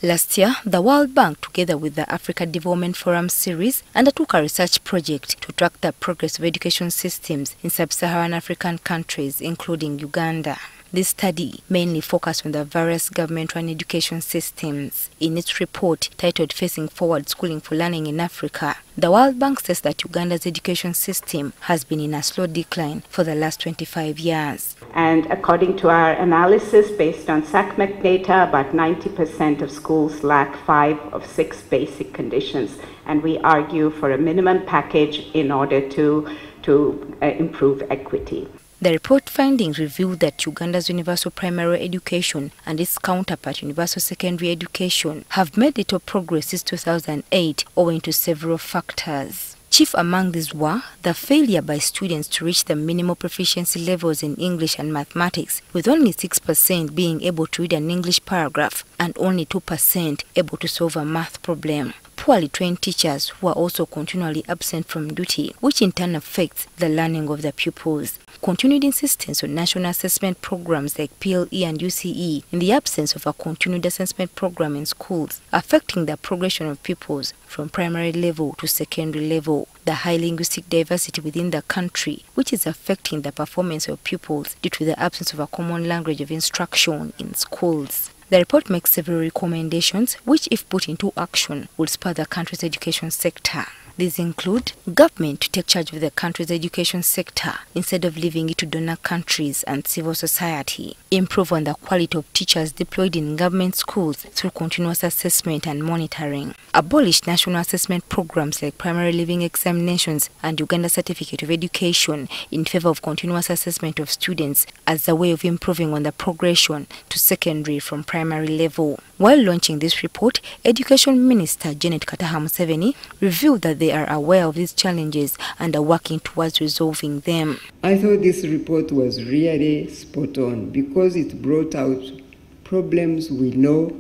Last year, the World Bank, together with the Africa Development Forum series, undertook a research project to track the progress of education systems in sub-Saharan African countries, including Uganda. This study mainly focused on the various government-run education systems. In its report, titled Facing Forward Schooling for Learning in Africa, the World Bank says that Uganda's education system has been in a slow decline for the last 25 years. And according to our analysis based on SACMEC data, about 90% of schools lack 5 of 6 basic conditions. And we argue for a minimum package in order to improve equity. The report findings revealed that Uganda's universal primary education and its counterpart universal secondary education have made little progress since 2008 owing to several factors. Chief among these were the failure by students to reach the minimal proficiency levels in English and mathematics, with only 6% being able to read an English paragraph and only 2% able to solve a math problem. Poorly trained teachers who are also continually absent from duty, which in turn affects the learning of the pupils. Continued insistence on national assessment programs like PLE and UCE in the absence of a continued assessment program in schools, affecting the progression of pupils from primary level to secondary level. The high linguistic diversity within the country, which is affecting the performance of pupils due to the absence of a common language of instruction in schools. The report makes several recommendations which, if put into action, will spur the country's education sector. These include government to take charge of the country's education sector instead of leaving it to donor countries and civil society. Improve on the quality of teachers deployed in government schools through continuous assessment and monitoring. Abolish national assessment programs like primary leaving examinations and Uganda Certificate of Education in favor of continuous assessment of students as a way of improving on the progression to secondary from primary level. While launching this report, Education Minister Janet Kataha Museveni revealed that they are aware of these challenges and are working towards resolving them. I thought this report was really spot on because it brought out problems we know,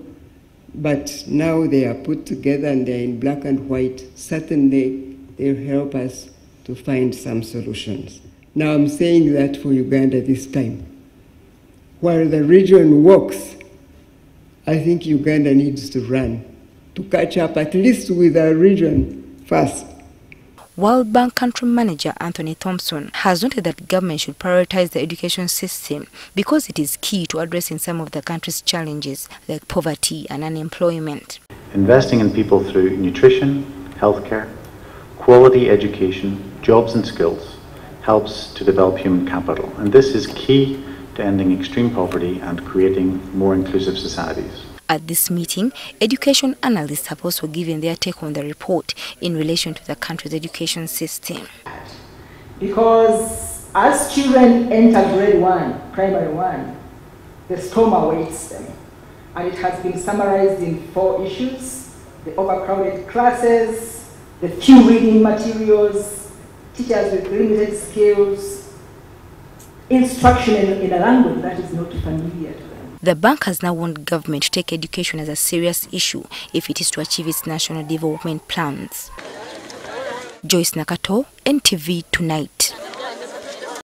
but now they are put together and they're in black and white. Certainly, they'll help us to find some solutions. Now I'm saying that for Uganda this time. While the region walks, I think Uganda needs to run to catch up at least with our region first. World Bank Country Manager Anthony Thompson has noted that government should prioritize the education system because it is key to addressing some of the country's challenges like poverty and unemployment. Investing in people through nutrition, healthcare, quality education, jobs and skills helps to develop human capital, and this is key to ending extreme poverty and creating more inclusive societies. At this meeting, education analysts have also given their take on the report in relation to the country's education system. Because as children enter grade 1, primary 1, the storm awaits them. And it has been summarized in 4 issues: the overcrowded classes, the few reading materials, teachers with limited skills, instruction in a language that is not familiar to them. The bank has now warned government to take education as a serious issue if it is to achieve its national development plans. Joyce Nakato, NTV Tonight.